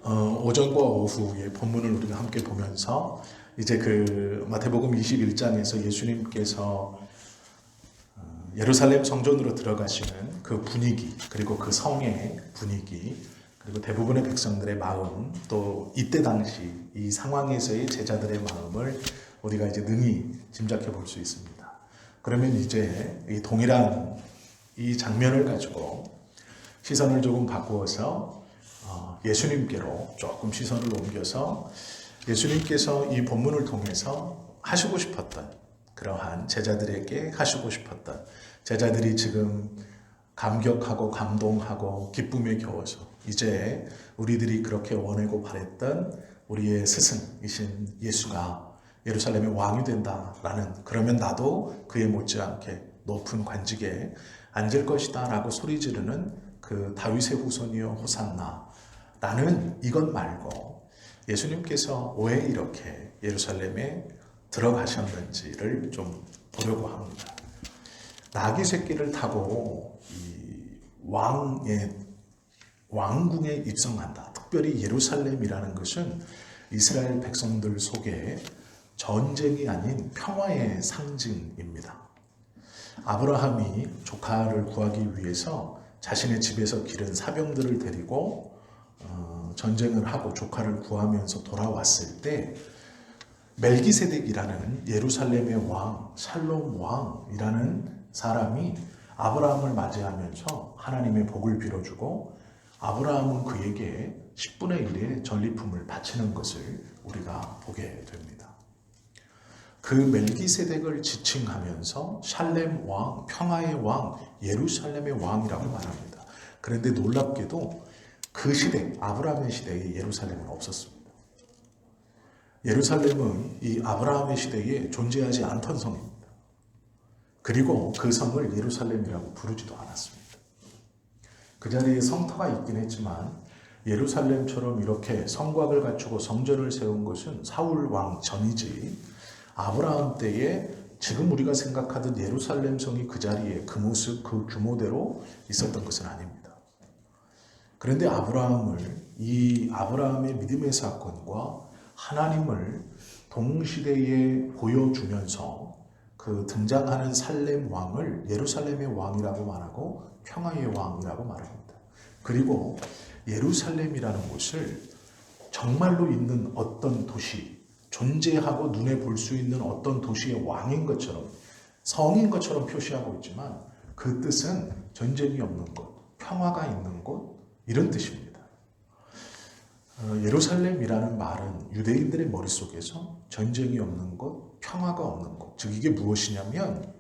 오전과 오후의 본문을 우리가 함께 보면서 이제 그 마태복음 21장에서 예수님께서 예루살렘 성전으로 들어가시는 그 분위기, 그리고 그 성의 분위기, 그리고 대부분의 백성들의 마음, 또 이때 당시 이 상황에서의 제자들의 마음을 우리가 이제 능히 짐작해 볼 수 있습니다. 그러면 이제 이 동일한 이 장면을 가지고 시선을 조금 바꾸어서 예수님께로 조금 시선을 옮겨서 예수님께서 이 본문을 통해서 하시고 싶었던 그러한 제자들에게 하시고 싶었던 제자들이 지금 감격하고 감동하고 기쁨에 겨워서 이제 우리들이 그렇게 원하고 바랬던 우리의 스승이신 예수가 예루살렘의 왕이 된다라는, 그러면 나도 그에 못지않게 높은 관직에 앉을 것이다 라고 소리 지르는 그 다윗의 후손이여 호산나 라는 이것 말고 예수님께서 왜 이렇게 예루살렘에 들어가셨는지를 좀 보려고 합니다. 나귀 새끼를 타고 이 왕궁에 입성한다. 특별히 예루살렘이라는 것은 이스라엘 백성들 속에 전쟁이 아닌 평화의 상징입니다. 아브라함이 조카를 구하기 위해서 자신의 집에서 기른 사병들을 데리고 전쟁을 하고 조카를 구하면서 돌아왔을 때 멜기세덱이라는 예루살렘의 왕, 샬롬 왕이라는 사람이 아브라함을 맞이하면서 하나님의 복을 빌어주고 아브라함은 그에게 10분의 1의 전리품을 바치는 것을 우리가 보게 됩니다. 그 멜기세덱을 지칭하면서 샬렘 왕, 평화의 왕, 예루살렘의 왕이라고 말합니다. 그런데 놀랍게도 그 시대, 아브라함의 시대에 예루살렘은 없었습니다. 예루살렘은 이 아브라함의 시대에 존재하지 않던 성입니다. 그리고 그 성을 예루살렘이라고 부르지도 않았습니다. 그 자리에 성터가 있긴 했지만 예루살렘처럼 이렇게 성곽을 갖추고 성전을 세운 것은 사울 왕 전이지 아브라함 때에 지금 우리가 생각하던 예루살렘 성이 그 자리에 그 모습, 그 규모대로 있었던 것은 아닙니다. 그런데 이 아브라함의 믿음의 사건과 하나님을 동시대에 보여주면서 그 등장하는 살렘 왕을 예루살렘의 왕이라고 말하고 평화의 왕이라고 말합니다. 그리고 예루살렘이라는 곳을 정말로 있는 어떤 도시, 존재하고 눈에 볼 수 있는 어떤 도시의 왕인 것처럼, 성인 것처럼 표시하고 있지만 그 뜻은 전쟁이 없는 곳, 평화가 있는 곳, 이런 뜻입니다. 예루살렘이라는 말은 유대인들의 머릿속에서 전쟁이 없는 곳, 평화가 없는 곳, 즉 이게 무엇이냐면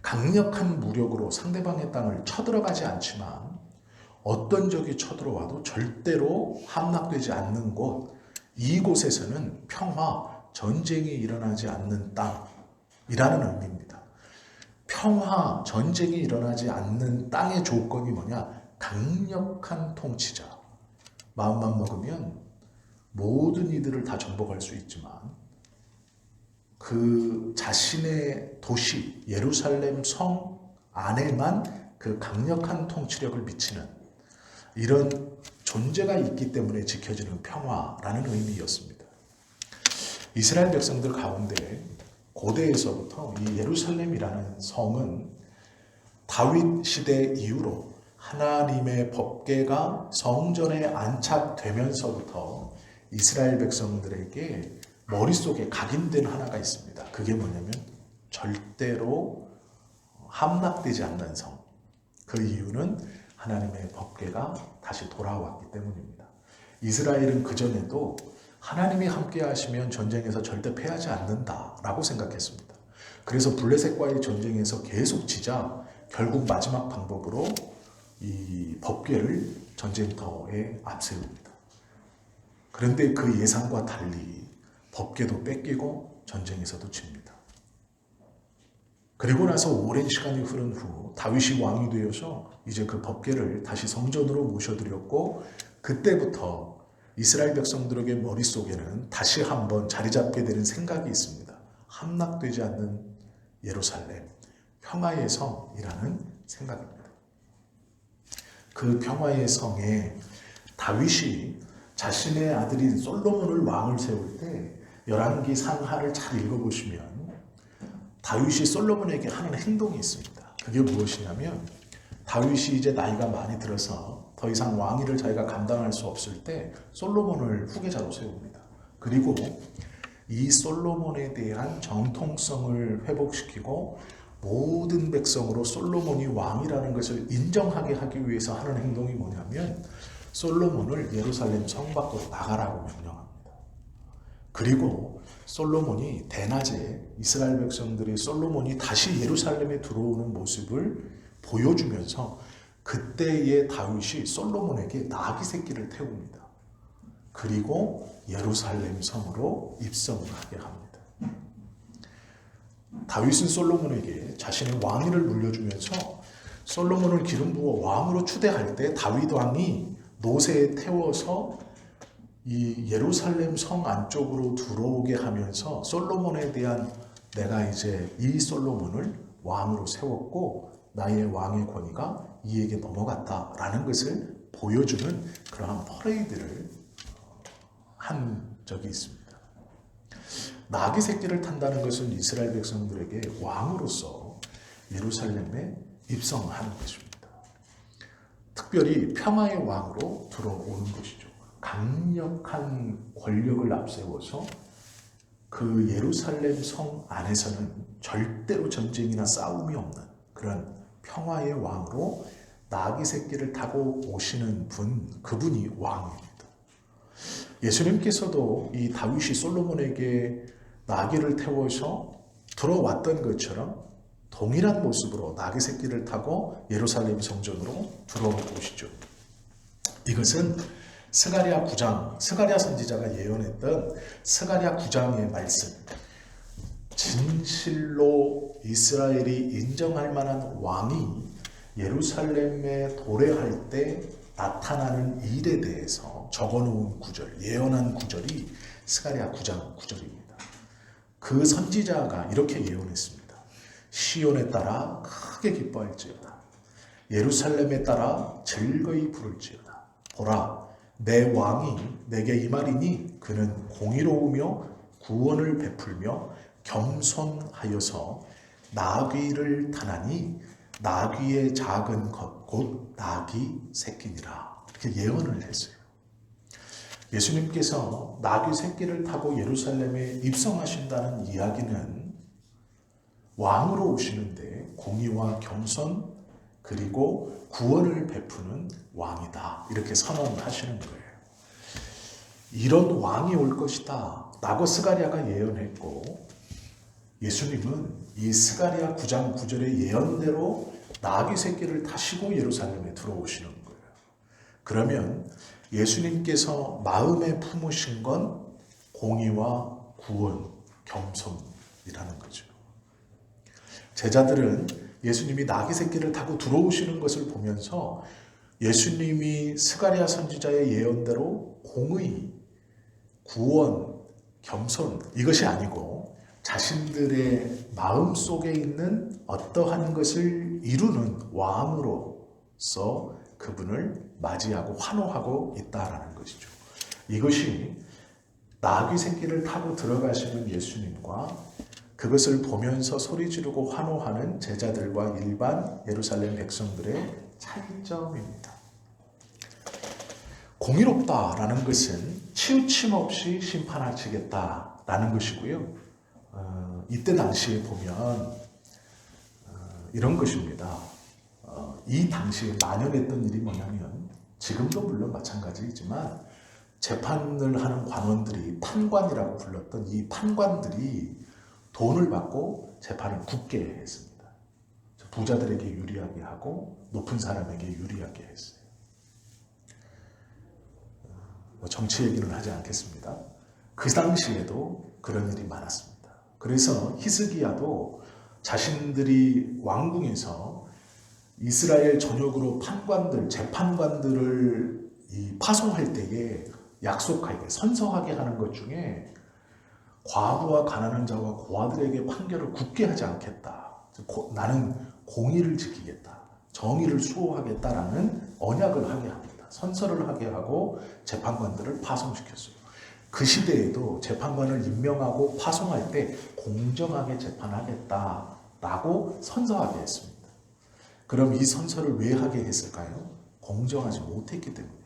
강력한 무력으로 상대방의 땅을 쳐들어가지 않지만 어떤 적이 쳐들어와도 절대로 함락되지 않는 곳, 이곳에서는 평화, 전쟁이 일어나지 않는 땅이라는 의미입니다. 평화, 전쟁이 일어나지 않는 땅의 조건이 뭐냐? 강력한 통치자. 마음만 먹으면 모든 이들을 다 정복할 수 있지만 그 자신의 도시 예루살렘 성 안에만 그 강력한 통치력을 미치는 이런 존재가 있기 때문에 지켜지는 평화라는 의미였습니다. 이스라엘 백성들 가운데 고대에서부터 이 예루살렘이라는 성은 다윗 시대 이후로 하나님의 법궤가 성전에 안착되면서부터 이스라엘 백성들에게 머릿속에 각인된 하나가 있습니다. 그게 뭐냐면 절대로 함락되지 않는 성. 그 이유는 하나님의 법궤가 다시 돌아왔기 때문입니다. 이스라엘은 그전에도 하나님이 함께 하시면 전쟁에서 절대 패하지 않는다라고 생각했습니다. 그래서 블레셋과의 전쟁에서 계속 지자 결국 마지막 방법으로 이 법궤를 전쟁터에 앞세웁니다. 그런데 그 예상과 달리 법궤도 뺏기고 전쟁에서도 집니다. 그리고 나서 오랜 시간이 흐른 후 다윗이 왕이 되어서 이제 그 법궤를 다시 성전으로 모셔드렸고 그때부터 이스라엘 백성들에게 머릿속에는 다시 한번 자리 잡게 되는 생각이 있습니다. 함락되지 않는 예루살렘, 평화의 성이라는 생각입니다. 그 평화의 성에 다윗이 자신의 아들인 솔로몬을 왕을 세울 때 열왕기 상하를 잘 읽어보시면 다윗이 솔로몬에게 하는 행동이 있습니다. 그게 무엇이냐면 다윗이 이제 나이가 많이 들어서 더 이상 왕위를 자기가 감당할 수 없을 때 솔로몬을 후계자로 세웁니다. 그리고 이 솔로몬에 대한 정통성을 회복시키고 모든 백성으로 솔로몬이 왕이라는 것을 인정하게 하기 위해서 하는 행동이 뭐냐면 솔로몬을 예루살렘 성 밖으로 나가라고 명령합니다. 그리고 솔로몬이 대낮에 이스라엘 백성들이 솔로몬이 다시 예루살렘에 들어오는 모습을 보여주면서 그때의 다윗이 솔로몬에게 나귀 새끼를 태웁니다. 그리고 예루살렘 성으로 입성하게 합니다. 다윗은 솔로몬에게 자신의 왕위를 물려주면서 솔로몬을 기름 부어 왕으로 추대할 때 다윗 왕이 노새에 태워서 이 예루살렘 성 안쪽으로 들어오게 하면서 솔로몬에 대한 내가 이제 이 솔로몬을 왕으로 세웠고 나의 왕의 권위가 이에게 넘어갔다라는 것을 보여주는 그러한 퍼레이드를 한 적이 있습니다. 나귀 새끼를 탄다는 것은 이스라엘 백성들에게 왕으로서 예루살렘에 입성하는 것입니다. 특별히 평화의 왕으로 들어오는 것이죠. 강력한 권력을 앞세워서 그 예루살렘 성 안에서는 절대로 전쟁이나 싸움이 없는 그런 평화의 왕으로 나귀 새끼를 타고 오시는 그분이 왕입니다. 예수님께서도 이 다윗이 솔로몬에게 나귀를 태워서 들어왔던 것처럼 동일한 모습으로 나귀 새끼를 타고 예루살렘 성전으로 들어오시죠. 이것은 스가랴 9장, 스가랴 선지자가 예언했던 스가랴 9장의 말씀, 진실로 이스라엘이 인정할 만한 왕이 예루살렘에 도래할 때 나타나는 일에 대해서 적어놓은 구절, 예언한 구절이 스가랴 9장 9절입니다. 그 선지자가 이렇게 예언했습니다. 시온에 따라 크게 기뻐할지어다. 예루살렘에 따라 즐거이 부를지어다. 보라, 내 왕이 내게 임하리니 그는 공의로우며 구원을 베풀며 겸손하여서 나귀를 타나니 나귀의 작은 것 곧 나귀 새끼니라. 이렇게 예언을 했어요. 예수님께서 나귀 새끼를 타고 예루살렘에 입성하신다는 이야기는 왕으로 오시는데 공의와 겸손 그리고 구원을 베푸는 왕이다. 이렇게 선언하시는 거예요. 이런 왕이 올 것이다 라고 스가랴가 예언했고 예수님은 이 스가랴 9장 9절의 예언대로 나귀 새끼를 타시고 예루살렘에 들어오시는 거예요. 그러면 예수님께서 마음에 품으신 건 공의와 구원, 겸손이라는 거죠. 제자들은 예수님이 나귀 새끼를 타고 들어오시는 것을 보면서 예수님이 스가랴 선지자의 예언대로 공의, 구원, 겸손 이것이 아니고 자신들의 마음속에 있는 어떠한 것을 이루는 왕으로서 그분을 맞이하고 환호하고 있다라는 것이죠. 이것이 나귀 새끼를 타고 들어가시는 예수님과 그것을 보면서 소리 지르고 환호하는 제자들과 일반 예루살렘 백성들의 차이점입니다. 공의롭다라는 것은 치우침 없이 심판하시겠다라는 것이고요. 이때 당시에 보면 이런 것입니다. 이 당시에 만연했던 일이 뭐냐면 지금도 물론 마찬가지이지만 재판을 하는 관원들이 판관이라고 불렀던 이 판관들이 돈을 받고 재판을 굳게 했습니다. 부자들에게 유리하게 하고 높은 사람에게 유리하게 했어요. 정치 얘기는 하지 않겠습니다. 그 당시에도 그런 일이 많았습니다. 그래서 히스기야도 자신들이 왕궁에서 이스라엘 전역으로 판관들, 재판관들을 파송할 때에 약속하게, 선서하게 하는 것 중에 과부와 가난한 자와 고아들에게 판결을 굳게 하지 않겠다. 나는 공의를 지키겠다. 정의를 수호하겠다라는 언약을 하게 합니다. 선서를 하게 하고 재판관들을 파송시켰어요. 그 시대에도 재판관을 임명하고 파송할 때 공정하게 재판하겠다라고 선서하게 했습니다. 그럼 이 선서를 왜 하게 했을까요? 공정하지 못했기 때문입니다.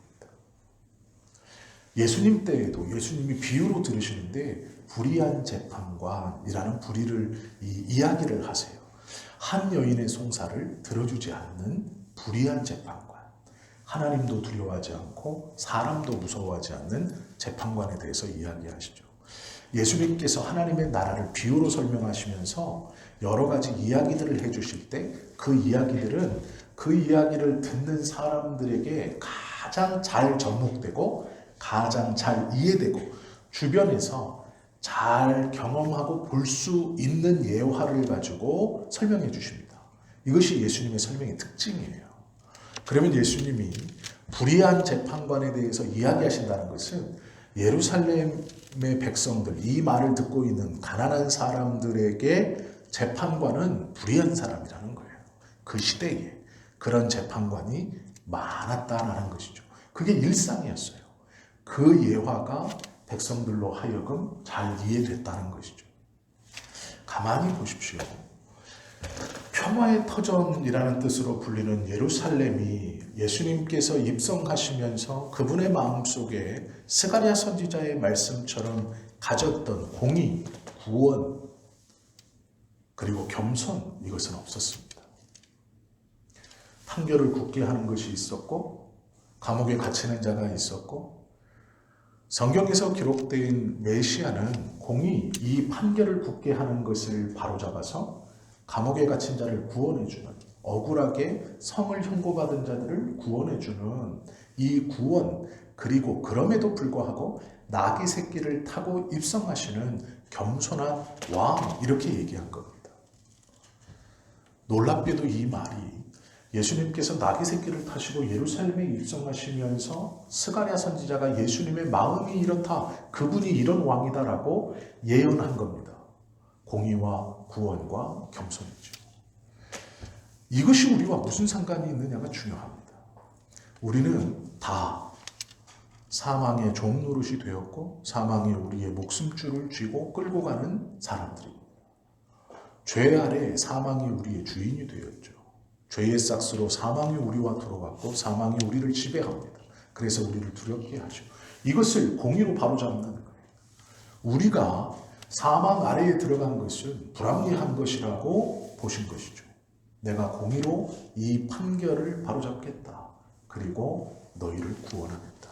예수님 때에도 예수님이 비유로 들으시는데 불의한 재판관이라는 이야기를 하세요. 한 여인의 송사를 들어주지 않는 불의한 재판관. 하나님도 두려워하지 않고 사람도 무서워하지 않는 재판관에 대해서 이야기하시죠. 예수님께서 하나님의 나라를 비유로 설명하시면서 여러 가지 이야기들을 해주실 때 그 이야기들은 그 이야기를 듣는 사람들에게 가장 잘 접목되고 가장 잘 이해되고 주변에서 잘 경험하고 볼 수 있는 예화를 가지고 설명해 주십니다. 이것이 예수님의 설명의 특징이에요. 그러면 예수님이 불의한 재판관에 대해서 이야기하신다는 것은 예루살렘의 백성들, 이 말을 듣고 있는 가난한 사람들에게 재판관은 불의한 사람이라는 거예요. 그 시대에 그런 재판관이 많았다라는 것이죠. 그게 일상이었어요. 그 예화가 백성들로 하여금 잘 이해됐다는 것이죠. 가만히 보십시오. 평화의 터전이라는 뜻으로 불리는 예루살렘이 예수님께서 입성하시면서 그분의 마음속에 스가랴 선지자의 말씀처럼 가졌던 공의, 구원, 그리고 겸손, 이것은 없었습니다. 판결을 굳게 하는 것이 있었고 감옥에 갇히는 자가 있었고 성경에서 기록된 메시아는 공의, 이 판결을 굳게 하는 것을 바로잡아서 감옥에 갇힌 자를 구원해주는, 억울하게 성을 형고받은 자들을 구원해주는 이 구원, 그리고 그럼에도 불구하고 나귀 새끼를 타고 입성하시는 겸손한 왕, 이렇게 얘기한 겁니다. 놀랍게도 이 말이 예수님께서 나귀 새끼를 타시고 예루살렘에 입성하시면서 스가랴 선지자가 예수님의 마음이 이렇다, 그분이 이런 왕이다라고 예언한 겁니다. 공의와 구원과 겸손이죠. 이것이 우리와 무슨 상관이 있느냐가 중요합니다. 우리는 다 사망의 종 노릇이 되었고 사망에 우리의 목숨줄을 쥐고 끌고 가는 사람들입니다. 죄 아래 사망이 우리의 주인이 되었죠. 죄의 싹스로 사망이 우리와 들어왔고 사망이 우리를 지배합니다. 그래서 우리를 두렵게 하죠. 이것을 공의로 바로잡는 거예요. 우리가 사망 아래에 들어간 것은 불합리한 것이라고 보신 것이죠. 내가 공의로 이 판결을 바로잡겠다. 그리고 너희를 구원하겠다.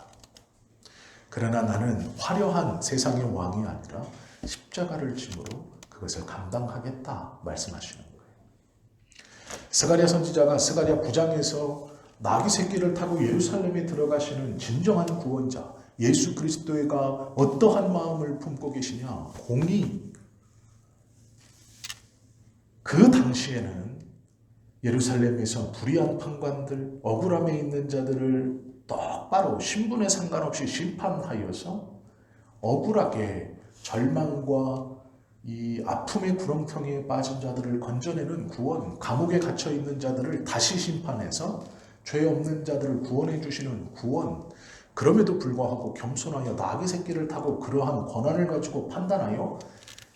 그러나 나는 화려한 세상의 왕이 아니라 십자가를 짐으로 그것을 감당하겠다 말씀하시는 거예요. 스가랴 선지자가 스가랴 9장에서 나귀 새끼를 타고 예루살렘에 들어가시는 진정한 구원자 예수 그리스도가 어떠한 마음을 품고 계시냐? 공의. 그 당시에는 예루살렘에서 불의한 판관들, 억울함에 있는 자들을 똑바로 신분에 상관없이 심판하여서 억울하게 절망과 이 아픔의 구렁텅이에 빠진 자들을 건져내는 구원, 감옥에 갇혀 있는 자들을 다시 심판해서 죄 없는 자들을 구원해 주시는 구원, 그럼에도 불구하고 겸손하여 나귀 새끼를 타고 그러한 권한을 가지고 판단하여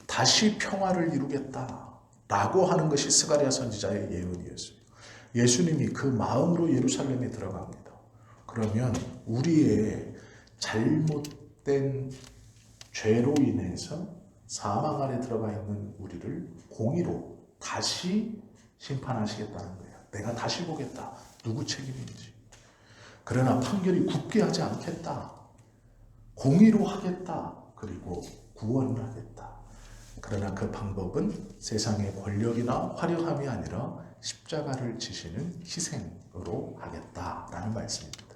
다시 평화를 이루겠다라고 하는 것이 스가랴 선지자의 예언이었어요. 예수님이 그 마음으로 예루살렘에 들어갑니다. 그러면 우리의 잘못된 죄로 인해서 사망 아래 들어가 있는 우리를 공의로 다시 심판하시겠다는 거예요. 내가 다시 보겠다. 누구 책임인지. 그러나 판결이 굳게 하지 않겠다. 공의로 하겠다. 그리고 구원을 하겠다. 그러나 그 방법은 세상의 권력이나 화려함이 아니라 십자가를 지시는 희생으로 하겠다라는 말씀입니다.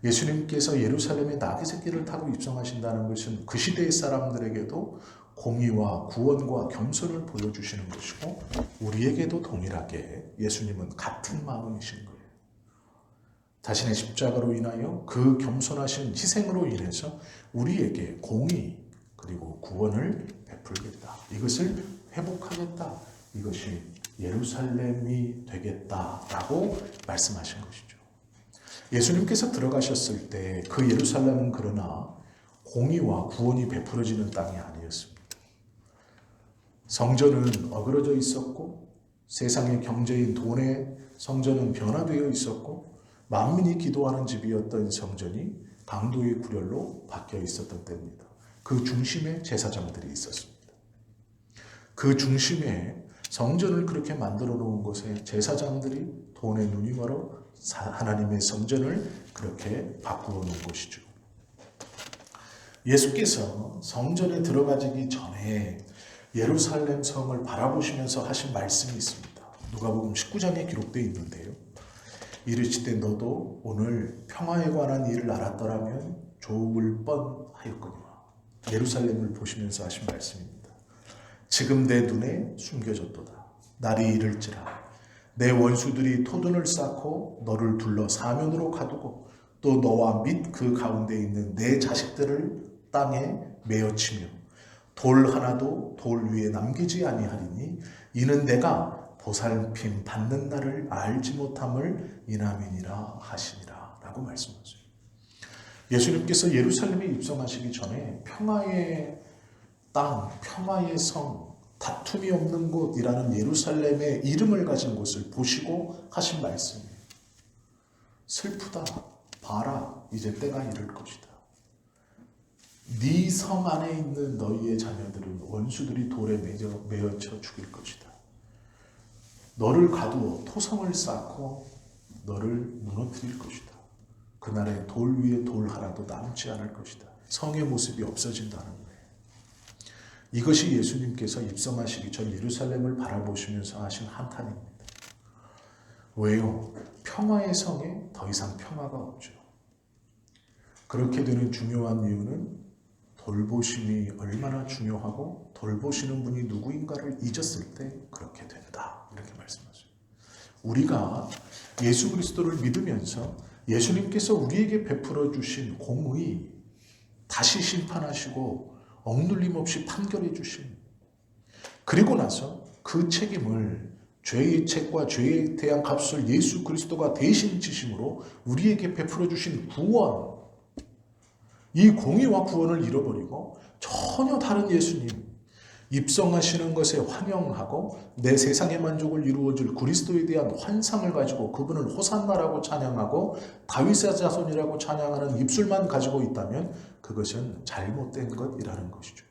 예수님께서 예루살렘에 나귀 새끼를 타고 입성하신다는 것은 그 시대의 사람들에게도 공의와 구원과 겸손을 보여주시는 것이고 우리에게도 동일하게 예수님은 같은 마음이신 거예요. 자신의 십자가로 인하여 그 겸손하신 희생으로 인해서 우리에게 공의 그리고 구원을 베풀겠다. 이것을 회복하겠다. 이것이 예루살렘이 되겠다라고 말씀하신 것이죠. 예수님께서 들어가셨을 때 그 예루살렘은 그러나 공의와 구원이 베풀어지는 땅이 아니었습니다. 성전은 어그러져 있었고 세상의 경제인 돈의 성전은 변화되어 있었고 만민이 기도하는 집이었던 성전이 강도의 구렬로 바뀌어 있었던 때입니다. 그 중심에 제사장들이 있었습니다. 그 중심에 성전을 그렇게 만들어 놓은 곳에 제사장들이 돈의 눈이 멀어 하나님의 성전을 그렇게 바꾸어 놓은 것이죠. 예수께서 성전에 들어가기 전에 예루살렘 성을 바라보시면서 하신 말씀이 있습니다. 누가복음 19장에 기록되어 있는데요. 이르시되 너도 오늘 평화에 관한 일을 알았더라면 좋을 뻔하였거니와. 예루살렘을 보시면서 하신 말씀입니다. 지금 내 눈에 숨겨졌도다. 날이 이를지라 내 원수들이 토둔을 쌓고 너를 둘러 사면으로 가두고 또 너와 및 그 가운데 있는 내 자식들을 땅에 메어치며 돌 하나도 돌 위에 남기지 아니하리니 이는 내가 보살핌 받는 날을 알지 못함을 인함이니라 하시니라 라고 말씀하세요. 예수님께서 예루살렘에 입성하시기 전에 평화의 땅, 평화의 성, 다툼이 없는 곳이라는 예루살렘의 이름을 가진 곳을 보시고 하신 말씀이에요. 슬프다. 봐라. 이제 때가 이를 것이다. 네 성 안에 있는 너희의 자녀들은 원수들이 돌에 매어쳐 죽일 것이다. 너를 가두어 토성을 쌓고 너를 무너뜨릴 것이다. 그날에 돌 위에 돌 하나도 남지 않을 것이다. 성의 모습이 없어진다는 거예요. 이것이 예수님께서 입성하시기 전 예루살렘을 바라보시면서 하신 한탄입니다. 왜요? 평화의 성에 더 이상 평화가 없죠. 그렇게 되는 중요한 이유는 돌보심이 얼마나 중요하고 돌보시는 분이 누구인가를 잊었을 때 그렇게 된다. 이렇게 말씀하세요. 우리가 예수 그리스도를 믿으면서 예수님께서 우리에게 베풀어 주신 공의, 다시 심판하시고 억눌림 없이 판결해 주신, 그리고 나서 그 책임을 죄의 책과 죄에 대한 값을 예수 그리스도가 대신 지심으로 우리에게 베풀어 주신 구원, 이 공의와 구원을 잃어버리고 전혀 다른 예수님, 입성하시는 것에 환영하고 내 세상의 만족을 이루어줄 그리스도에 대한 환상을 가지고 그분을 호산나라고 찬양하고 다윗의 자손이라고 찬양하는 입술만 가지고 있다면 그것은 잘못된 것이라는 것이죠.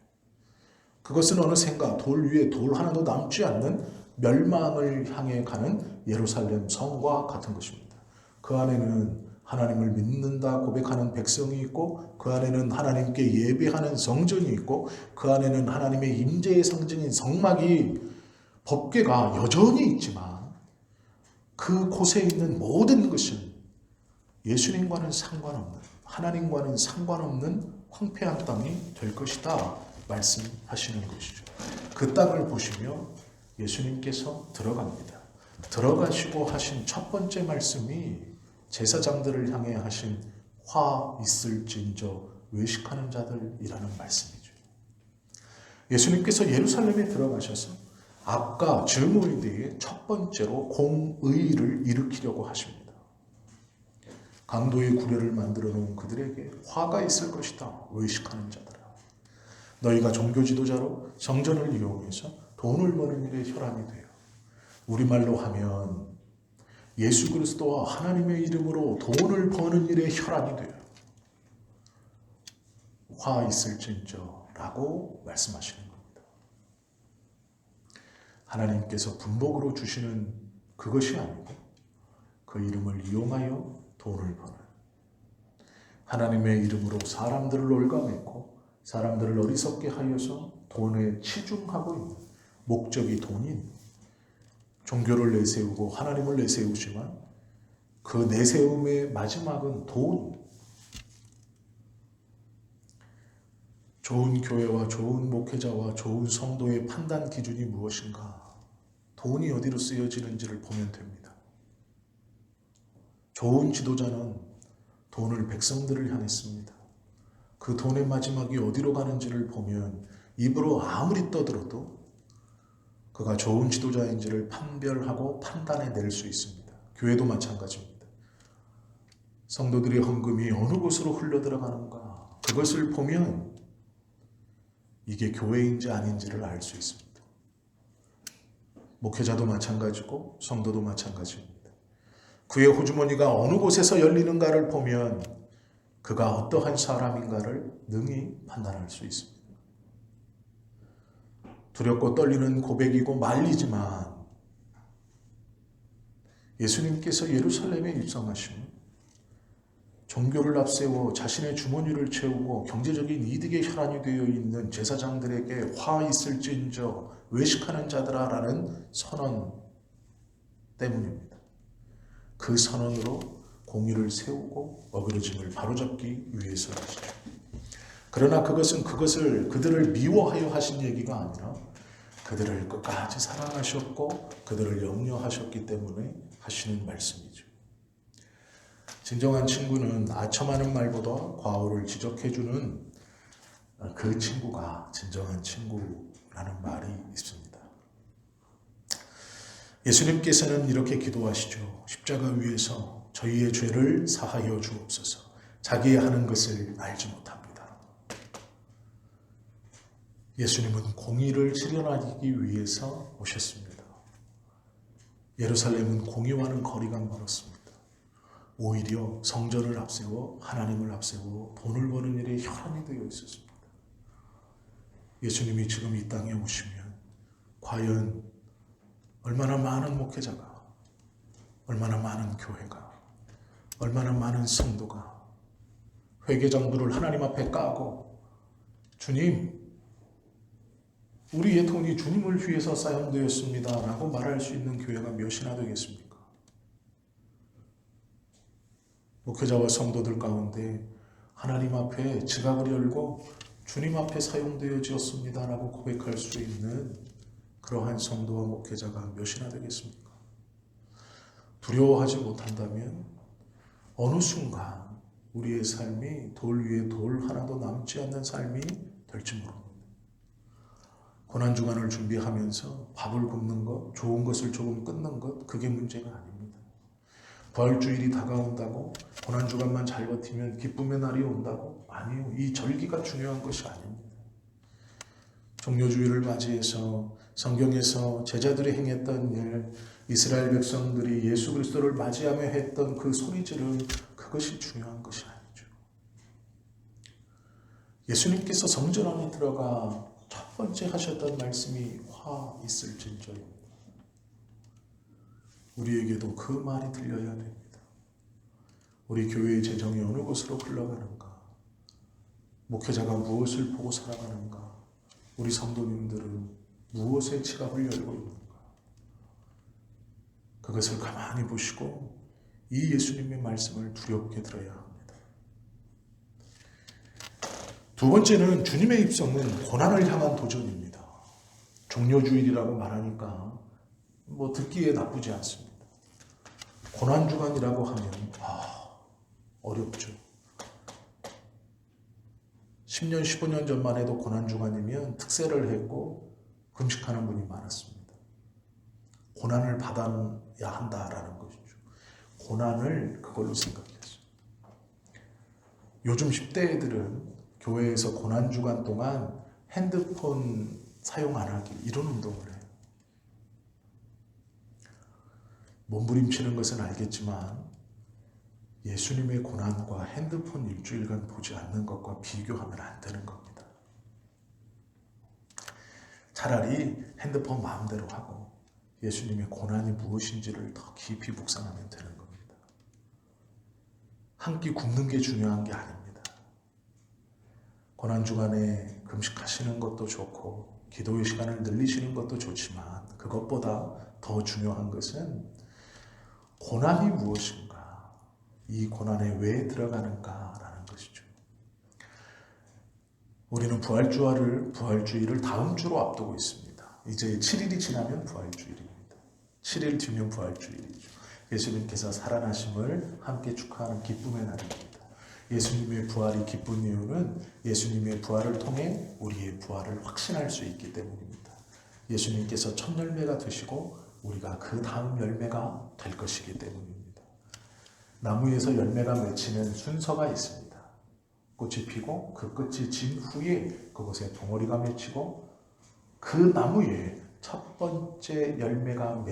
그것은 어느샌가 돌 위에 돌 하나도 남지 않는 멸망을 향해 가는 예루살렘 성과 같은 것입니다. 그 안에는 하나님을 믿는다 고백하는 백성이 있고 그 안에는 하나님께 예배하는 성전이 있고 그 안에는 하나님의 임재의 상징인 성막이 법궤가 여전히 있지만 그 곳에 있는 모든 것은 예수님과는 상관없는, 하나님과는 상관없는 황폐한 땅이 될 것이다 말씀하시는 것이죠. 그 땅을 보시며 예수님께서 들어갑니다. 들어가시고 하신 첫 번째 말씀이 제사장들을 향해 하신 화 있을진저 외식하는 자들이라는 말씀이죠. 예수님께서 예루살렘에 들어가셔서 악과 증오에 대해 첫 번째로 공의를 일으키려고 하십니다. 강도의 구례를 만들어 놓은 그들에게 화가 있을 것이다. 외식하는 자들아. 너희가 종교 지도자로 성전을 이용해서 돈을 버는 일에 혈안이 돼요. 우리말로 하면 예수 그리스도와 하나님의 이름으로 돈을 버는 일에 혈안이 돼요. 화 있을진저 라고 말씀하시는 겁니다. 하나님께서 분복으로 주시는 그것이 아니고 그 이름을 이용하여 돈을 버는, 하나님의 이름으로 사람들을 올가매고 사람들을 어리석게 하여서 돈에 치중하고 있는 목적이 돈인, 종교를 내세우고 하나님을 내세우지만 그 내세움의 마지막은 돈. 좋은 교회와 좋은 목회자와 좋은 성도의 판단 기준이 무엇인가? 돈이 어디로 쓰여지는지를 보면 됩니다. 좋은 지도자는 돈을 백성들을 향해 씁니다. 그 돈의 마지막이 어디로 가는지를 보면 입으로 아무리 떠들어도 그가 좋은 지도자인지를 판별하고 판단해낼 수 있습니다. 교회도 마찬가지입니다. 성도들의 헌금이 어느 곳으로 흘러들어가는가, 그것을 보면 이게 교회인지 아닌지를 알 수 있습니다. 목회자도 마찬가지고 성도도 마찬가지입니다. 그의 호주머니가 어느 곳에서 열리는가를 보면 그가 어떠한 사람인가를 능히 판단할 수 있습니다. 두렵고 떨리는 고백이고 말리지만 예수님께서 예루살렘에 입성하시면 종교를 앞세워 자신의 주머니를 채우고 경제적인 이득에 혈안이 되어 있는 제사장들에게 화 있을진저 외식하는 자들아 라는 선언 때문입니다. 그 선언으로 공의를 세우고 어그러짐을 바로잡기 위해서 하시죠. 그러나 그것은 그들을 미워하여 하신 얘기가 아니라 그들을 끝까지 사랑하셨고 그들을 염려하셨기 때문에 하시는 말씀이죠. 진정한 친구는 아첨하는 말보다 과오를 지적해주는 그 친구가 진정한 친구라는 말이 있습니다. 예수님께서는 이렇게 기도하시죠. 십자가 위에서 저희의 죄를 사하여 주옵소서. 자기의 하는 것을 알지 못합니다. 예수님은 공의를 실현하기 위해서 오셨습니다. 예루살렘은 공의와는 거리가 멀었습니다. 오히려 성전을 앞세워 하나님을 앞세워 돈을 버는 일에 혈안이 되어 있었습니다. 예수님이 지금 이 땅에 오시면 과연 얼마나 많은 목회자가, 얼마나 많은 교회가, 얼마나 많은 성도가 회계장부를 하나님 앞에 까고 주님, 우리의 돈이 주님을 위해서 사용되었습니다 라고 말할 수 있는 교회가 몇이나 되겠습니까? 목회자와 성도들 가운데 하나님 앞에 지갑을 열고 주님 앞에 사용되어지었습니다 라고 고백할 수 있는 그러한 성도와 목회자가 몇이나 되겠습니까? 두려워하지 못한다면 어느 순간 우리의 삶이 돌 위에 돌 하나도 남지 않는 삶이 될지 모릅니다. 고난주간을 준비하면서 밥을 굶는 것, 좋은 것을 조금 끊는 것, 그게 문제가 아닙니다. 부활주일이 다가온다고 고난주간만 잘 버티면 기쁨의 날이 온다고? 아니요. 이 절기가 중요한 것이 아닙니다. 종료주일을 맞이해서 성경에서 제자들이 행했던 일, 이스라엘 백성들이 예수 그리스도를 맞이하며 했던 그 소리지르, 그것이 중요한 것이 아니죠. 예수님께서 성전 안에 들어가 첫 번째 하셨던 말씀이 화 있을진저입니다. 우리에게도 그 말이 들려야 됩니다. 우리 교회의 재정이 어느 곳으로 흘러가는가? 목회자가 무엇을 보고 살아가는가? 우리 성도님들은 무엇에 지갑을 열고 있는가? 그것을 가만히 보시고 이 예수님의 말씀을 두렵게 들어야 합니다. 두 번째는 주님의 입성은 고난을 향한 도전입니다. 종료주일이라고 말하니까 듣기에 나쁘지 않습니다. 고난주간이라고 하면 어렵죠. 10년, 15년 전만 해도 고난주간이면 특세를 했고 금식하는 분이 많았습니다. 고난을 받아야 한다라는 것이죠. 고난을 그걸로 생각했어요. 요즘 10대 애들은 교회에서 고난주간 동안 핸드폰 사용 안 하기, 이런 운동을 해요. 몸부림치는 것은 알겠지만 예수님의 고난과 핸드폰 일주일간 보지 않는 것과 비교하면 안 되는 겁니다. 차라리 핸드폰 마음대로 하고 예수님의 고난이 무엇인지를 더 깊이 묵상하면 되는 겁니다. 한 끼 굶는 게 중요한 게 아닙니다. 고난주간에 금식하시는 것도 좋고 기도의 시간을 늘리시는 것도 좋지만 그것보다 더 중요한 것은 고난이 무엇인가, 이 고난에 왜 들어가는가라는 것이죠. 우리는 부활주의를 다음 주로 앞두고 있습니다. 이제 7일이 지나면 부활주일입니다. 7일 뒤면 부활주일이죠. 예수님께서 살아나심을 함께 축하하는 기쁨의 날입니다. 예수님의 부활이 기쁜 이유는 예수님의 부활을 통해 우리의 부활을 확신할 수 있기 때문입니다. 예수님께서 첫 열매가 되시고 우리가 그 다음 열매가 될 것이기 때문입니다. 나무에서 열매가 맺히는 순서가 있습니다. 꽃이 피고 그 끝이 진 후에 그곳에 봉오리가 맺히고 그 나무에 첫 번째 열매가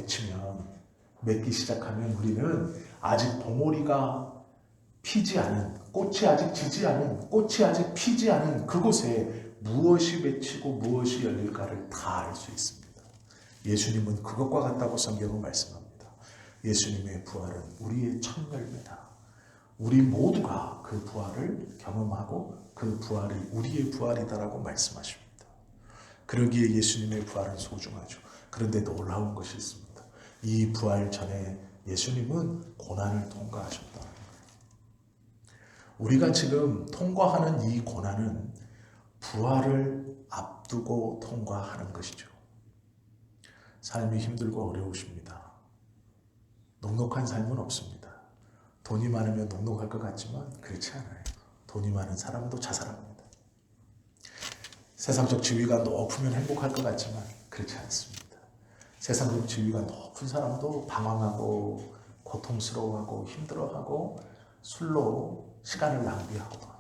맺기 시작하면 우리는 아직 봉오리가 피지 않은, 꽃이 아직 지지 않은, 꽃이 아직 피지 않은 그곳에 무엇이 맺히고 무엇이 열릴까를 다 알 수 있습니다. 예수님은 그것과 같다고 성경은 말씀합니다. 예수님의 부활은 우리의 첫 열매다. 우리 모두가 그 부활을 경험하고 그 부활이 우리의 부활이다라고 말씀하십니다. 그러기에 예수님의 부활은 소중하죠. 그런데 놀라운 것이 있습니다. 이 부활 전에 예수님은 고난을 통과하셨다. 우리가 지금 통과하는 이 고난은 부활을 앞두고 통과하는 것이죠. 삶이 힘들고 어려우십니다. 넉넉한 삶은 없습니다. 돈이 많으면 넉넉할 것 같지만 그렇지 않아요. 돈이 많은 사람도 자살합니다. 세상적 지위가 높으면 행복할 것 같지만 그렇지 않습니다. 세상적 지위가 높은 사람도 방황하고 고통스러워하고 힘들어하고 술로 시간을 낭비하고 합니다.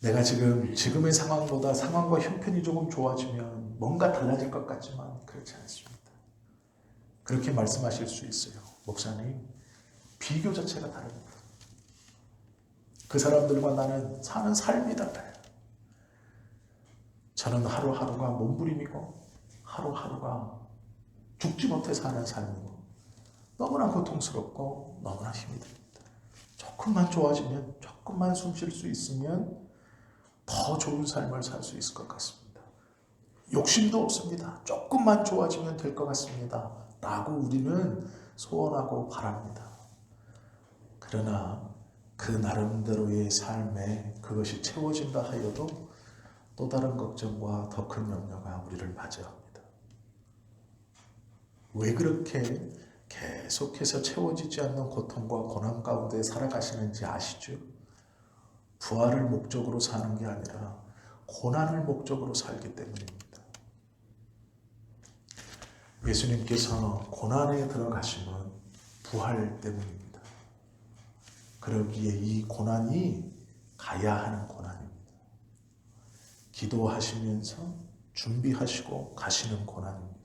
내가 지금의 상황보다 상황과 형편이 조금 좋아지면 뭔가 달라질 것 같지만 그렇지 않습니다. 그렇게 말씀하실 수 있어요. 목사님, 비교 자체가 다릅니다. 그 사람들과 나는 사는 삶이 달라요. 저는 하루하루가 몸부림이고 하루하루가 죽지 못해 사는 삶이고 너무나 고통스럽고 너무나 힘이 듭니다. 조금만 좋아지면, 조금만 숨 쉴 수 있으면 더 좋은 삶을 살 수 있을 것 같습니다. 욕심도 없습니다. 조금만 좋아지면 될 것 같습니다. 라고 우리는 소원하고 바랍니다. 그러나 그 나름대로의 삶에 그것이 채워진다 하여도 또 다른 걱정과 더 큰 염려가 우리를 맞이합니다. 왜 그렇게 계속해서 채워지지 않는 고통과 고난 가운데 살아가시는지 아시죠? 부활을 목적으로 사는 게 아니라 고난을 목적으로 살기 때문입니다. 예수님께서 고난에 들어가심은 부활 때문입니다. 그러기에 이 고난이 가야 하는 고난입니다. 기도하시면서 준비하시고 가시는 고난입니다.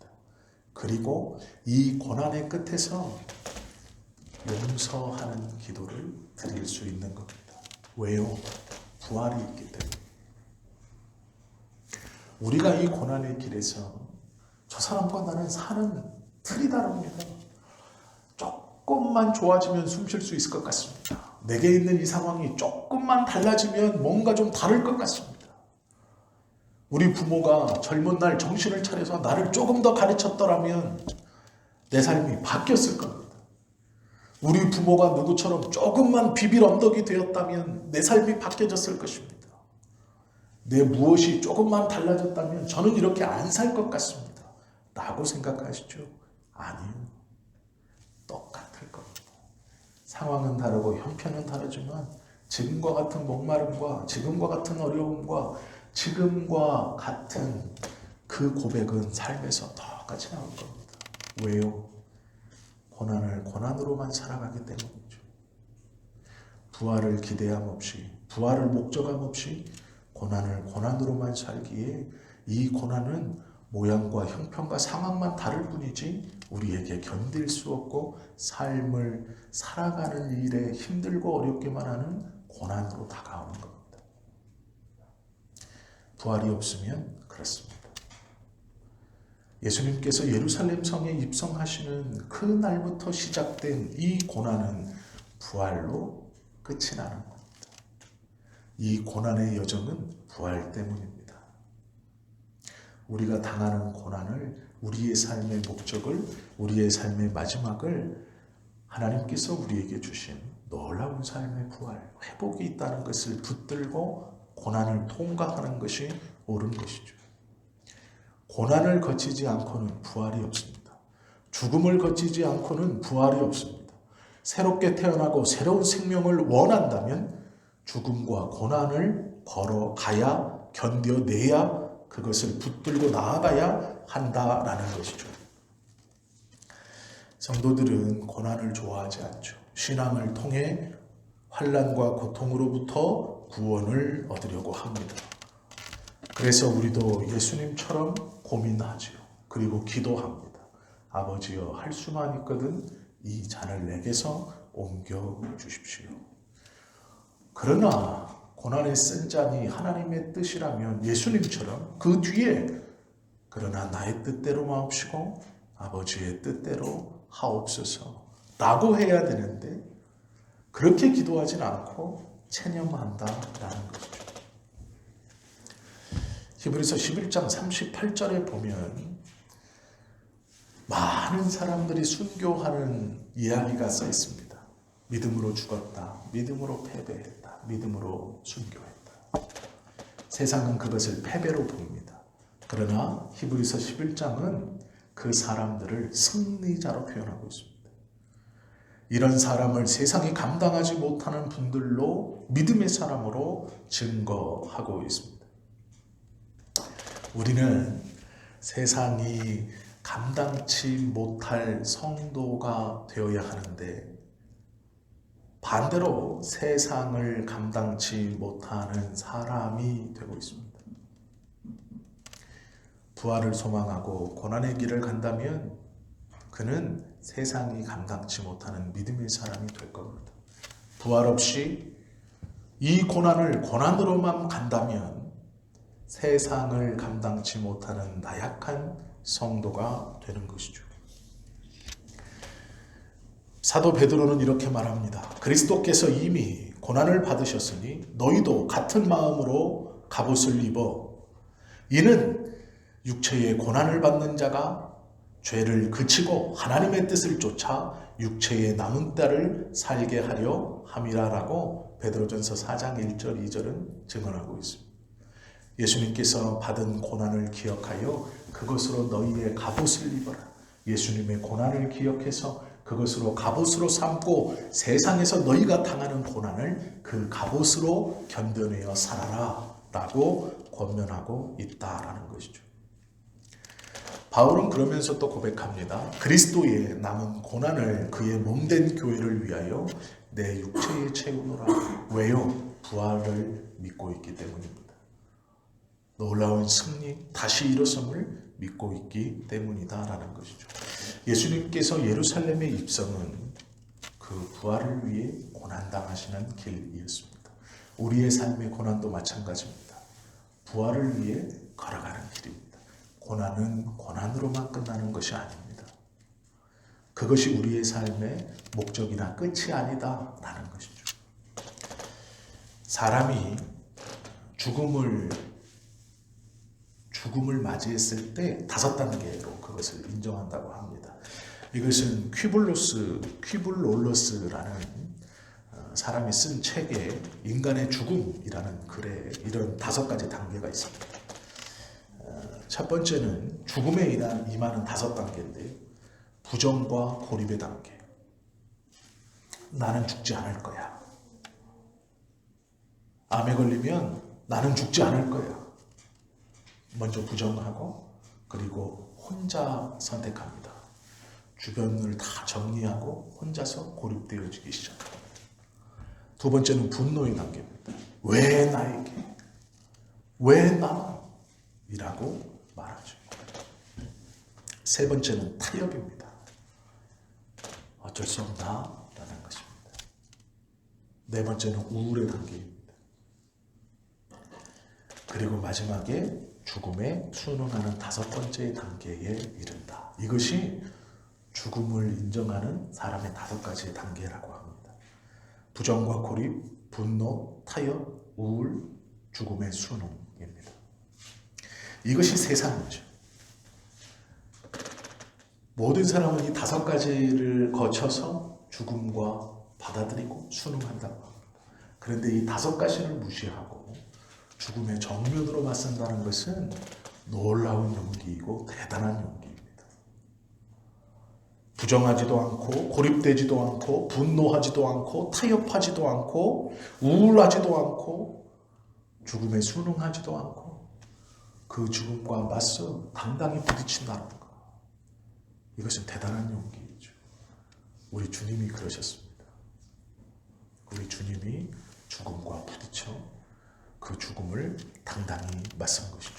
그리고 이 고난의 끝에서 용서하는 기도를 드릴 수 있는 겁니다. 왜요? 부활이 있기 때문에. 우리가 이 고난의 길에서 저 사람과 나는 사는 틀이 다릅니다. 조금만 좋아지면 숨 쉴 수 있을 것 같습니다. 내게 있는 이 상황이 조금만 달라지면 뭔가 좀 다를 것 같습니다. 우리 부모가 젊은 날 정신을 차려서 나를 조금 더 가르쳤더라면 내 삶이 바뀌었을 겁니다. 우리 부모가 누구처럼 조금만 비빌 언덕이 되었다면 내 삶이 바뀌어졌을 것입니다. 내 무엇이 조금만 달라졌다면 저는 이렇게 안 살 것 같습니다. 라고 생각하시죠? 아니요. 똑같을 겁니다. 상황은 다르고 형편은 다르지만 지금과 같은 목마름과 지금과 같은 어려움과 지금과 같은 그 고백은 삶에서 똑같이 나올 겁니다. 왜요? 고난을 고난으로만 살아가기 때문이죠. 부활을 기대함 없이, 부활을 목적함 없이 고난을 고난으로만 살기에 이 고난은 모양과 형편과 상황만 다를 뿐이지 우리에게 견딜 수 없고 삶을 살아가는 일에 힘들고 어렵기만 하는 고난으로 다가오는 겁니다. 부활이 없으면 그렇습니다. 예수님께서 예루살렘 성에 입성하시는 그 날부터 시작된 이 고난은 부활로 끝이 나는 겁니다. 이 고난의 여정은 부활 때문입니다. 우리가 당하는 고난을, 우리의 삶의 목적을, 우리의 삶의 마지막을 하나님께서 우리에게 주신 놀라운 삶의 부활, 회복이 있다는 것을 붙들고 고난을 통과하는 것이 옳은 것이죠. 고난을 거치지 않고는 부활이 없습니다. 죽음을 거치지 않고는 부활이 없습니다. 새롭게 태어나고 새로운 생명을 원한다면 죽음과 고난을 걸어가야, 견뎌내야, 그것을 붙들고 나아가야 한다라는 것이죠. 성도들은 고난을 좋아하지 않죠. 신앙을 통해 환난과 고통으로부터 구원을 얻으려고 합니다. 그래서 우리도 예수님처럼 고민하지요. 그리고 기도합니다. 아버지여, 할 수만 있거든 이 잔을 내게서 옮겨 주십시오. 그러나 고난의 쓴 잔이 하나님의 뜻이라면 예수님처럼 그 뒤에 그러나 나의 뜻대로 마옵시고 아버지의 뜻대로 하옵소서 라고 해야 되는데 그렇게 기도하진 않고 체념한다라는 것이죠. 히브리서 11장 38절에 보면 많은 사람들이 순교하는 이야기가 써 있습니다. 믿음으로 죽었다. 믿음으로 패배했다. 믿음으로 순교했다. 세상은 그것을 패배로 봅니다. 그러나 히브리서 11장은 그 사람들을 승리자로 표현하고 있습니다. 이런 사람을 세상이 감당하지 못하는 분들로 믿음의 사람으로 증거하고 있습니다. 우리는 세상이 감당치 못할 성도가 되어야 하는데 반대로 세상을 감당치 못하는 사람이 되고 있습니다. 부활을 소망하고 고난의 길을 간다면 그는 세상이 감당치 못하는 믿음의 사람이 될 겁니다. 부활 없이 이 고난을 고난으로만 간다면 세상을 감당치 못하는 나약한 성도가 되는 것이죠. 사도 베드로는 이렇게 말합니다. 그리스도께서 이미 고난을 받으셨으니 너희도 같은 마음으로 갑옷을 입어 이는 육체의 고난을 받는 자가 죄를 그치고 하나님의 뜻을 쫓아 육체의 남은 때를 살게 하려 함이라라고 베드로전서 4장 1절 2절은 증언하고 있습니다. 예수님께서 받은 고난을 기억하여 그것으로 너희의 갑옷을 입어라. 예수님의 고난을 기억해서 그것으로 갑옷으로 삼고 세상에서 너희가 당하는 고난을 그 갑옷으로 견뎌내어 살아라 라고 권면하고 있다라는 것이죠. 바울은 그러면서 또 고백합니다. 그리스도의 남은 고난을 그의 몸된 교회를 위하여 내 육체에 채우노라. 왜요? 부활을 믿고 있기 때문입니다. 놀라운 승리, 다시 일어섬을 믿고 있기 때문이다라는 것이죠. 예수님께서 예루살렘에 입성은 그 부활을 위해 고난당하시는 길이었습니다. 우리의 삶의 고난도 마찬가지입니다. 부활을 위해 걸어가는 길입니다. 고난은 고난으로만 끝나는 것이 아닙니다. 그것이 우리의 삶의 목적이나 끝이 아니다라는 것이죠. 사람이 죽음을 맞이했을 때 5단계로 그것을 인정한다고 합니다. 이것은 퀴블롤러스라는 사람이 쓴 책에 인간의 죽음이라는 글에 이런 5가지 단계가 있습니다. 첫 번째는 죽음에 임하는 5단계인데 부정과 고립의 단계. 나는 죽지 않을 거야. 암에 걸리면 나는 죽지 않을 거야. 먼저 부정하고 그리고 혼자 선택합니다. 주변을 다 정리하고 혼자서 고립되어지기 시작합니다. 두 번째는 분노의 단계입니다. 왜 나에게? 왜 나만? 이라고 말하죠. 세 번째는 타협입니다. 어쩔 수 없다 라는 것입니다. 네 번째는 우울의 단계입니다. 그리고 마지막에 죽음에 순응하는 5번째 단계에 이른다. 이것이 죽음을 인정하는 사람의 5가지의 단계라고 합니다. 부정과 고립, 분노, 타협, 우울, 죽음의 순응입니다. 이것이 세상이죠. 모든 사람은 이 5가지를 거쳐서 죽음과 받아들이고 순응한다고 합니다. 그런데 이 5가지를 무시하고 죽음의 정면으로 맞선다는 것은 놀라운 용기이고 대단한 용기입니다. 부정하지도 않고 고립되지도 않고 분노하지도 않고 타협하지도 않고 우울하지도 않고 죽음에 순응하지도 않고 그 죽음과 맞서 당당히 부딪힌다는 것. 이것은 대단한 용기이죠. 우리 주님이 그러셨습니다. 우리 주님이 죽음과 부딪혀 그 죽음을 당당히 맞선 것이죠.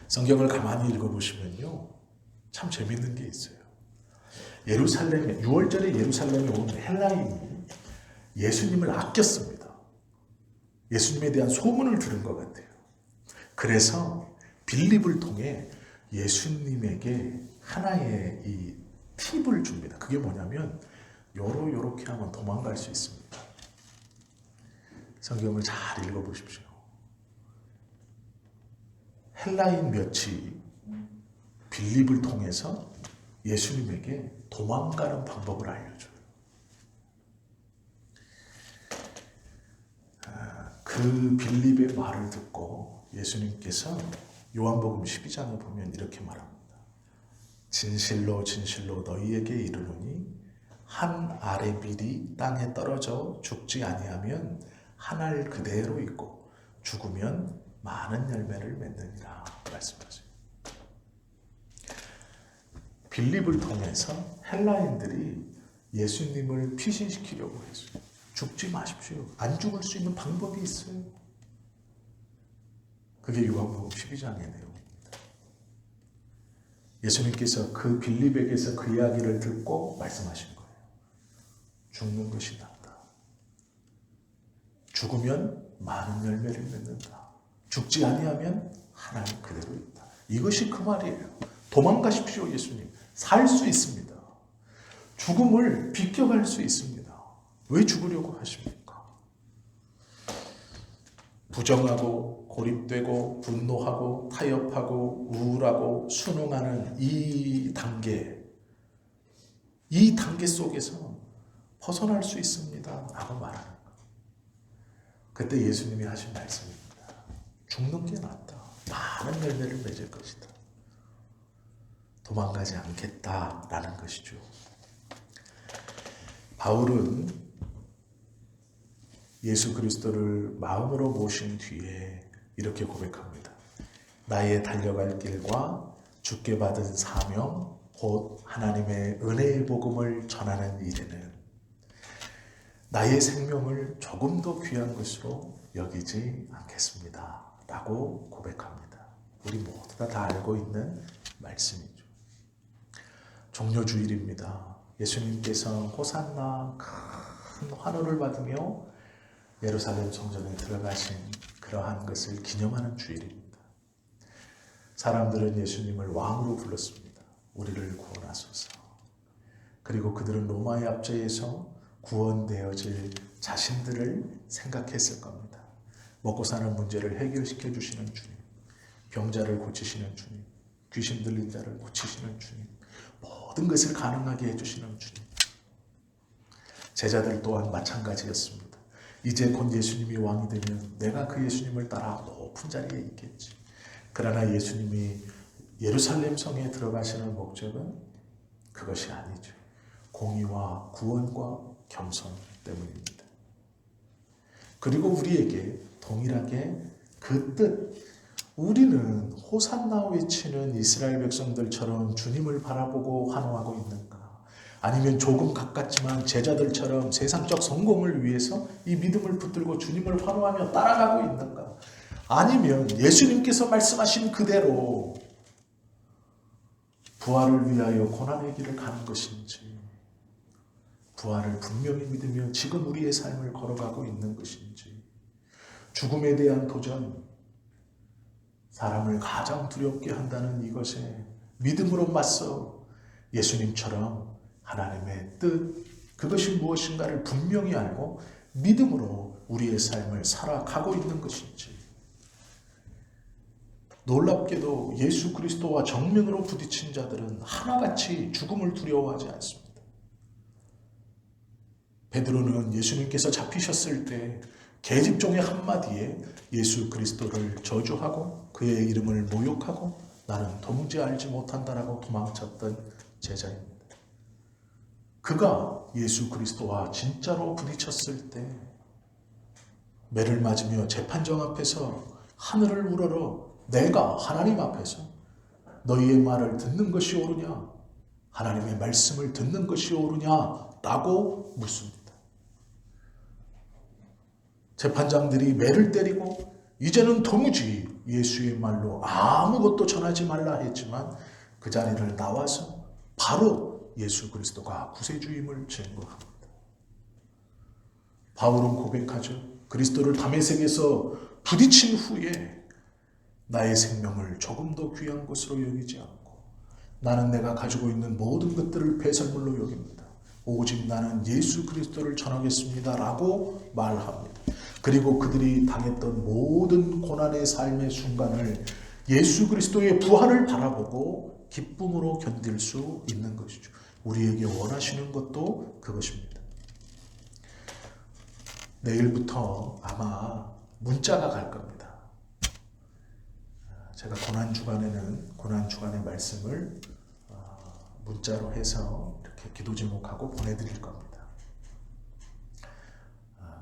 성경을 가만히 읽어보시면요, 참 재밌는 게 있어요. 예루살렘에 6월절에 예루살렘에 온 헬라인이 예수님을 아꼈습니다. 예수님에 대한 소문을 들은 것 같아요. 그래서 빌립을 통해 예수님에게 하나의 이 팁을 줍니다. 그게 뭐냐면 요렇게 하면 도망갈 수 있습니다. 성경을 잘 읽어보십시오. 헬라인 몇이 빌립을 통해서 예수님에게 도망가는 방법을 알려줘요. 그 빌립의 말을 듣고 예수님께서 요한복음 12장에 보면 이렇게 말합니다. 진실로 진실로 너희에게 이르노니 한 아래빌이 땅에 떨어져 죽지 아니하면 한 알 그대로 있고 죽으면 많은 열매를 맺느니라 말씀하세요. 빌립을 통해서 헬라인들이 예수님을 피신시키려고 했어요. 죽지 마십시오. 안 죽을 수 있는 방법이 있어요. 그게 요한복음 12장의 내용입니다. 예수님께서 그 빌립에게서 그 이야기를 듣고 말씀하신 거예요. 죽는 것이 낫다. 죽으면 많은 열매를 맺는다. 죽지 아니하면 하나님 그대로 있다. 이것이 그 말이에요. 도망가십시오, 예수님. 살 수 있습니다. 죽음을 비껴갈 수 있습니다. 왜 죽으려고 하십니까? 부정하고 고립되고 분노하고 타협하고 우울하고 순응하는 이 단계 속에서 벗어날 수 있습니다 라고 말하는 거예요. 그때 예수님이 하신 말씀입니다. 죽는 게 낫다. 많은 열매를 맺을 것이다. 도망가지 않겠다라는 것이죠. 바울은 예수 그리스도를 마음으로 모신 뒤에 이렇게 고백합니다. 나의 달려갈 길과 주께 받은 사명 곧 하나님의 은혜의 복음을 전하는 일에는 나의 생명을 조금 더 귀한 것으로 여기지 않겠습니다 라고 고백합니다. 우리 모두 다 알고 있는 말씀이죠. 종려주일입니다. 예수님께서 호산나 큰 환호를 받으며 예루살렘 성전에 들어가신 그러한 것을 기념하는 주일입니다. 사람들은 예수님을 왕으로 불렀습니다. 우리를 구원하소서. 그리고 그들은 로마의 압제에서 구원되어질 자신들을 생각했을 겁니다. 먹고 사는 문제를 해결시켜 주시는 주님, 병자를 고치시는 주님, 귀신 들린 자를 고치시는 주님, 모든 것을 가능하게 해주시는 주님. 제자들 또한 마찬가지였습니다. 이제 곧 예수님이 왕이 되면 내가 그 예수님을 따라 높은 자리에 있겠지. 그러나 예수님이 예루살렘 성에 들어가시는 목적은 그것이 아니죠. 공의와 구원과 겸손 때문입니다. 그리고 우리에게 동일하게 그 뜻, 우리는 호산나 외치는 이스라엘 백성들처럼 주님을 바라보고 환호하고 있는가? 아니면 조금 가깝지만 제자들처럼 세상적 성공을 위해서 이 믿음을 붙들고 주님을 환호하며 따라가고 있는가? 아니면 예수님께서 말씀하신 그대로 부활을 위하여 고난의 길을 가는 것인지, 부활을 분명히 믿으며 지금 우리의 삶을 걸어가고 있는 것인지, 죽음에 대한 도전, 사람을 가장 두렵게 한다는 이것에 믿음으로 맞서 예수님처럼 하나님의 뜻, 그것이 무엇인가를 분명히 알고 믿음으로 우리의 삶을 살아가고 있는 것인지. 놀랍게도 예수 그리스도와 정면으로 부딪힌 자들은 하나같이 죽음을 두려워하지 않습니다. 베드로는 예수님께서 잡히셨을 때 계집종의 한마디에 예수 그리스도를 저주하고 그의 이름을 모욕하고 나는 도무지 알지 못한다라고 도망쳤던 제자입니다. 그가 예수 그리스도와 진짜로 부딪혔을 때 매를 맞으며 재판정 앞에서 하늘을 우러러 내가 하나님 앞에서 너희의 말을 듣는 것이 옳으냐? 하나님의 말씀을 듣는 것이 옳으냐? 라고 묻습니다. 재판장들이 매를 때리고 이제는 도무지 예수의 말로 아무것도 전하지 말라 했지만 그 자리를 나와서 바로 예수 그리스도가 구세주임을 증거합니다. 바울은 고백하죠. 그리스도를 다메섹에서 부딪힌 후에 나의 생명을 조금도 귀한 것으로 여기지 않고 나는 내가 가지고 있는 모든 것들을 배설물로 여깁니다. 오직 나는 예수 그리스도를 전하겠습니다 라고 말합니다. 그리고 그들이 당했던 모든 고난의 삶의 순간을 예수 그리스도의 부활을 바라보고 기쁨으로 견딜 수 있는 것이죠. 우리에게 원하시는 것도 그것입니다. 내일부터 아마 문자가 갈 겁니다. 제가 고난주간의 말씀을 문자로 해서 이렇게 기도 제목하고 보내드릴 겁니다.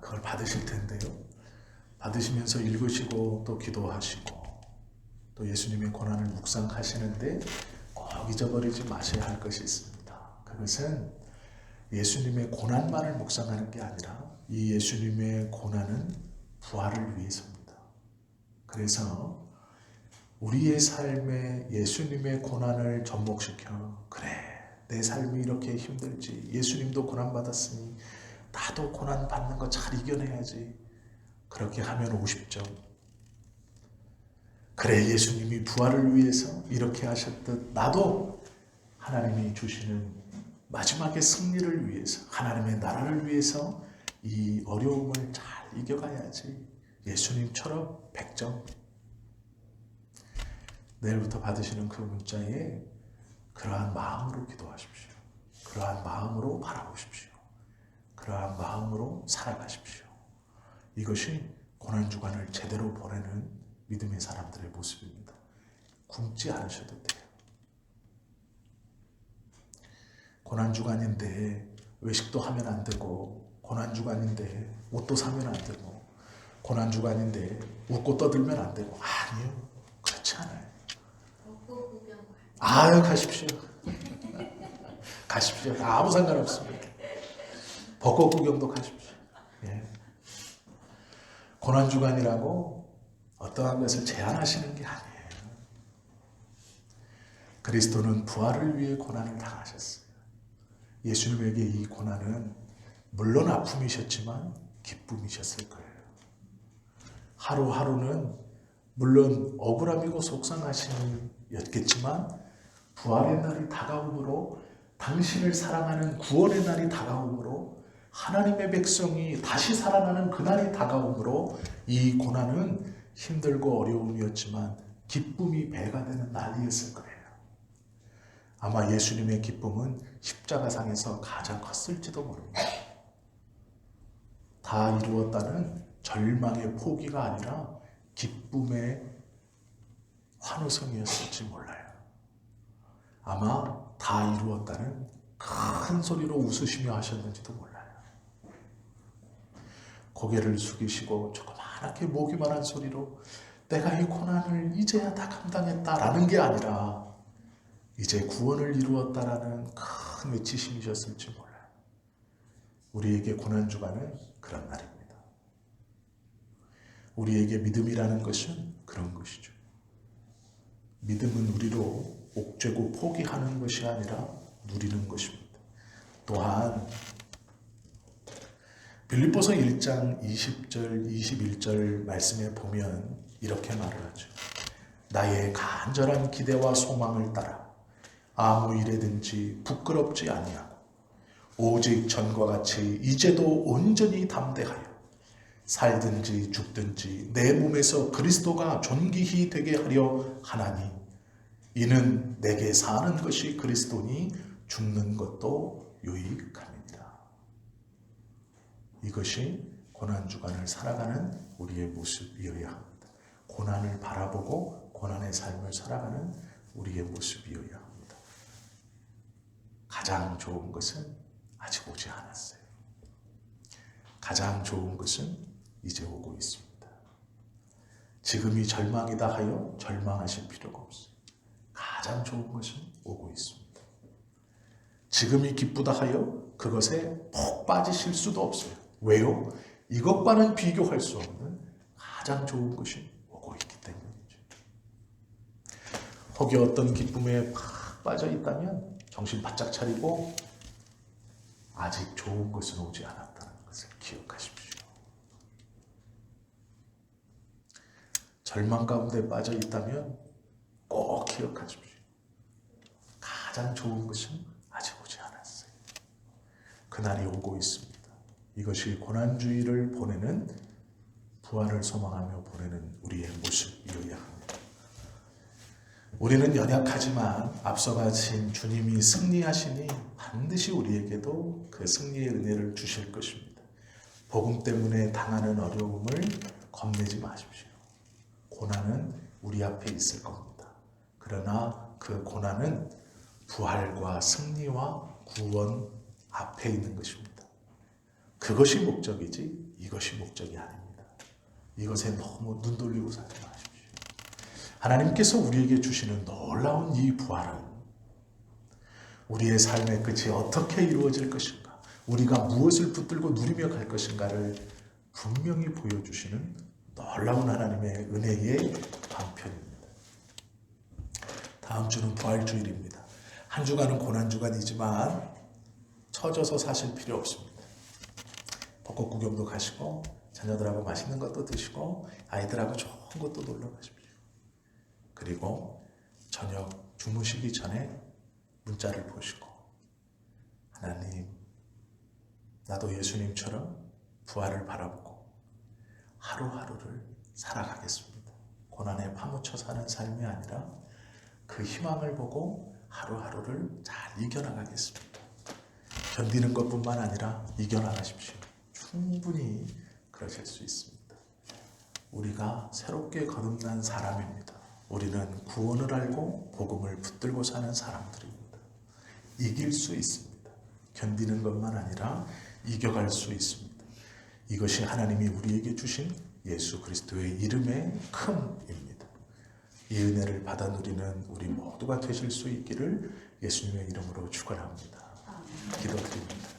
그걸 받으실 텐데요. 받으시면서 읽으시고 또 기도하시고 또 예수님의 고난을 묵상하시는데 꼭 잊어버리지 마셔야 할 것이 있습니다. 그것은 예수님의 고난만을 묵상하는 게 아니라 이 예수님의 고난은 부활을 위해서입니다. 그래서 우리의 삶에 예수님의 고난을 접목시켜 그래 내 삶이 이렇게 힘들지 예수님도 고난받았으니 나도 고난받는 거 잘 이겨내야지 그렇게 하면 50점 그래 예수님이 부활을 위해서 이렇게 하셨듯 나도 하나님이 주시는 마지막의 승리를 위해서 하나님의 나라를 위해서 이 어려움을 잘 이겨가야지 예수님처럼 100점 내일부터 받으시는 그 문자에 그러한 마음으로 기도하십시오. 그러한 마음으로 바라보십시오. 그러한 마음으로 살아가십시오. 이것이 고난주간을 제대로 보내는 믿음의 사람들의 모습입니다. 굶지 않으셔도 돼요. 고난주간인데 외식도 하면 안 되고 고난주간인데 옷도 사면 안 되고 고난주간인데 웃고 떠들면 안 되고 아니요. 그렇지 않아요. 아유 가십시오. 가십시오. 아무 상관없습니다. 벚꽃 구경도 가십시오. 예. 고난주간이라고 어떠한 것을 제한하시는 게 아니에요. 그리스도는 부활을 위해 고난을 당하셨어요. 예수님에게 이 고난은 물론 아픔이셨지만 기쁨이셨을 거예요. 하루하루는 물론 억울함이고 속상하심이었겠지만 부활의 날이 다가오므로 당신을 사랑하는 구원의 날이 다가오므로 하나님의 백성이 다시 살아나는 그날이 다가오므로 이 고난은 힘들고 어려움이었지만 기쁨이 배가 되는 날이었을 거예요. 아마 예수님의 기쁨은 십자가상에서 가장 컸을지도 모릅니다. 다 이루었다는 절망의 포기가 아니라 기쁨의 환호성이었을지 몰라요. 아마 다 이루었다는 큰 소리로 웃으시며 하셨는지도 몰라요. 고개를 숙이시고 조그맣게 모기만한 소리로 내가 이 고난을 이제야 다 감당했다라는 게 아니라 이제 구원을 이루었다라는 큰 외치심이셨을지 몰라요. 우리에게 고난주간은 그런 날입니다. 우리에게 믿음이라는 것은 그런 것이죠. 믿음은 우리로 옥죄고 포기하는 것이 아니라 누리는 것입니다. 또한 빌립보서 1장 20절 21절 말씀에 보면 이렇게 말을 하죠. 나의 간절한 기대와 소망을 따라 아무 일에든지 부끄럽지 아니하고 오직 전과 같이 이제도 온전히 담대하여 살든지 죽든지 내 몸에서 그리스도가 존귀히 되게 하려 하나니 이는 내게 사는 것이 그리스도니 죽는 것도 유익함이니라. 이것이 고난주간을 살아가는 우리의 모습이어야 합니다. 고난을 바라보고 고난의 삶을 살아가는 우리의 모습이어야 합니다. 가장 좋은 것은 아직 오지 않았어요. 가장 좋은 것은 이제 오고 있습니다. 지금이 절망이다 하여 절망하실 필요가 없어요. 가장 좋은 것은 오고 있습니다. 지금이 기쁘다 하여 그것에 푹 빠지실 수도 없어요. 왜요? 이것과는 비교할 수 없는 가장 좋은 것이 오고 있기 때문이죠. 혹여 어떤 기쁨에 팍 빠져 있다면 정신 바짝 차리고 아직 좋은 것은 오지 않았다는 것을 기억하십시오. 절망 가운데 빠져 있다면 꼭 기억하십시오. 가장 좋은 것은 아직 오지 않았어요. 그날이 오고 있습니다. 이것이 고난주의를 보내는, 부활을 소망하며 보내는 우리의 모습이어야 합니다. 우리는 연약하지만 앞서 가신 주님이 승리하시니 반드시 우리에게도 그 승리의 은혜를 주실 것입니다. 복음 때문에 당하는 어려움을 겁내지 마십시오. 고난은 우리 앞에 있을 겁니다. 그러나 그 고난은 부활과 승리와 구원 앞에 있는 것입니다. 그것이 목적이지 이것이 목적이 아닙니다. 이것에 너무 눈 돌리고 살지 마십시오. 하나님께서 우리에게 주시는 놀라운 이 부활은 우리의 삶의 끝이 어떻게 이루어질 것인가, 우리가 무엇을 붙들고 누리며 갈 것인가를 분명히 보여주시는 놀라운 하나님의 은혜의 방편입니다. 다음 주는 부활주일입니다. 한 주간은 고난주간이지만 처져서 사실 필요 없습니다. 벚꽃 구경도 가시고 자녀들하고 맛있는 것도 드시고 아이들하고 좋은 것도 놀러 가십시오. 그리고 저녁 주무시기 전에 문자를 보시고 하나님, 나도 예수님처럼 부활을 바라보고 하루하루를 살아가겠습니다. 고난에 파묻혀 사는 삶이 아니라 그 희망을 보고 하루하루를 잘 이겨나가겠습니다. 견디는 것뿐만 아니라 이겨나가십시오. 충분히 그러실 수 있습니다. 우리가 새롭게 거듭난 사람입니다. 우리는 구원을 알고 복음을 붙들고 사는 사람들입니다. 이길 수 있습니다. 견디는 것만 아니라 이겨갈 수 있습니다. 이것이 하나님이 우리에게 주신 예수 그리스도의 이름의 큼입니다. 이 은혜를 받아 누리는 우리 모두가 되실 수 있기를 예수님의 이름으로 축원합니다. 기도드립니다.